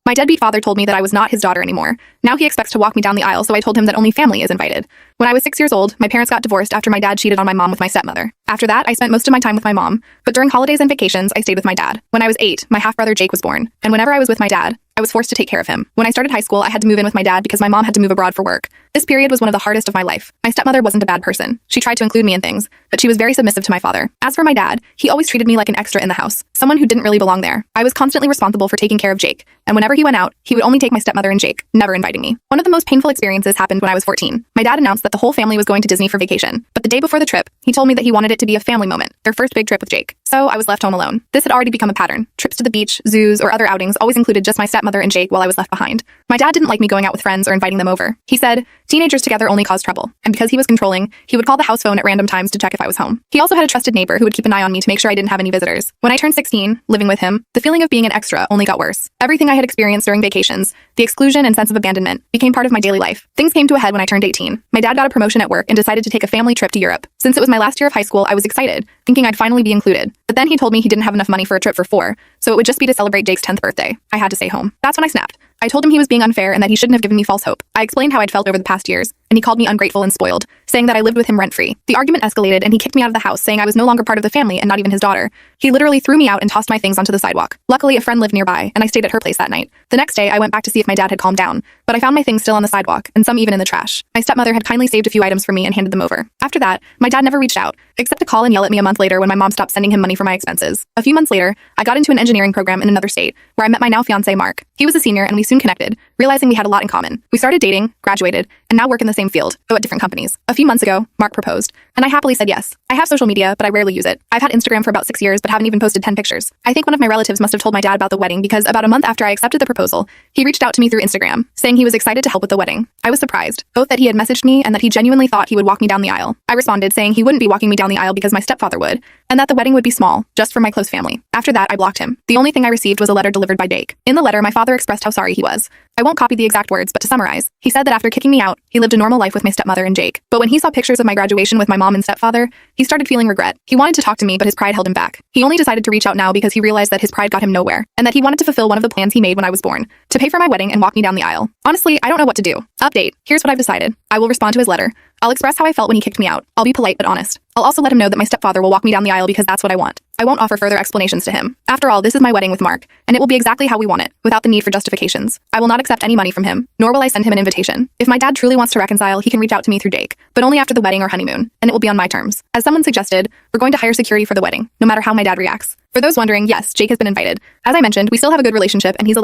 My deadbeat father told me that I was not his daughter anymore. Now he expects to walk me down the aisle, so I told him that only family is invited. When I was 6 years old, my parents got divorced after my dad cheated on my mom with my stepmother. After that, I spent most of my time with my mom, but during holidays and vacations, I stayed with my dad. When I was 8, my half-brother Jake was born, and whenever I was with my dad, I was forced to take care of him. When I started high school, I had to move in with my dad because my mom had to move abroad for work. This period was one of the hardest of my life. My stepmother wasn't a bad person. She tried to include me in things, but she was very submissive to my father. As for my dad, he always treated me like an extra in the house, someone who didn't really belong there. I was constantly responsible for taking care of Jake, and whenever he went out, he would only take my stepmother and Jake, never inviting me. One of the most painful experiences happened when I was 14. My dad announced that the whole family was going to Disney for vacation, but the day before the trip, he told me that he wanted it to be a family moment, their first big trip with Jake. So I was left home alone. This had already become a pattern. Trips to the beach, zoos, or other outings always included just my stepmother and Jake while I was left behind. My dad didn't like me going out with friends or inviting them over. He said, teenagers together only cause trouble, and because he was controlling, he would call the house phone at random times to check if I was home. He also had a trusted neighbor who would keep an eye on me to make sure I didn't have any visitors. When I turned 16, living with him, the feeling of being an extra only got worse. Everything I had experienced during vacations, the exclusion and sense of abandonment, became part of my daily life. Things came to a head when I turned 18. My dad got a promotion at work and decided to take a family trip to Europe. Since it was my last year of high school, I was excited, thinking I'd finally be included. But then he told me he didn't have enough money for a trip for 4, so it would just be to celebrate Jake's 10th birthday. I had to stay home. That's when I snapped. I told him he was being unfair and that he shouldn't have given me false hope. I explained how I'd felt over the past years, and he called me ungrateful and spoiled, saying that I lived with him rent-free. The argument escalated and he kicked me out of the house, saying I was no longer part of the family and not even his daughter. He literally threw me out and tossed my things onto the sidewalk. Luckily, a friend lived nearby, and I stayed at her place that night. The next day, I went back to see if my dad had calmed down, but I found my things still on the sidewalk, and some even in the trash. My stepmother had kindly saved a few items for me and handed them over. After that, my dad never reached out, except to call and yell at me a month later when my mom stopped sending him money for my expenses. A few months later, I got into an engineering program in another state, where I met my now fiancé Mark. He was a senior and we soon connected, realizing we had a lot in common. We started dating, graduated, and now work in the same field, though at different companies. A few months ago, Mark proposed, and I happily said yes. I have social media, but I rarely use it. I've had Instagram for about 6 years, but haven't even posted 10 pictures. I think one of my relatives must have told my dad about the wedding because about a month after I accepted the proposal, he reached out to me through Instagram, saying he was excited to help with the wedding. I was surprised, both that he had messaged me and that he genuinely thought he would walk me down the aisle. I responded saying he wouldn't be walking me down the aisle because my stepfather would, and that the wedding would be small, just for my close family. After that, I blocked him. The only thing I received was a letter delivered by Jake. In the letter, my father expressed how sorry he was. I won't copy the exact words, but to summarize, he said that after kicking me out, he lived a normal life with my stepmother and Jake. But when he saw pictures of my graduation with my mom and stepfather, he started feeling regret. He wanted to talk to me, but his pride held him back. He only decided to reach out now because he realized that his pride got him nowhere, and that he wanted to fulfill one of the plans he made when I was born, to pay for my wedding and walk me down the aisle. Honestly, I don't know what to do. Update. Here's what I've decided. I will respond to his letter. I'll express how I felt when he kicked me out. I'll be polite but honest. I'll also let him know that my stepfather will walk me down the aisle because that's what I want. I won't offer further explanations to him. After all, this is my wedding with Mark, and it will be exactly how we want it, without the need for justifications. I will not accept any money from him, nor will I send him an invitation. If my dad truly wants to reconcile, he can reach out to me through Jake, but only after the wedding or honeymoon, and it will be on my terms. As someone suggested, we're going to hire security for the wedding, no matter how my dad reacts. For those wondering, yes, Jake has been invited. As I mentioned, we still have a good relationship, and he's allowed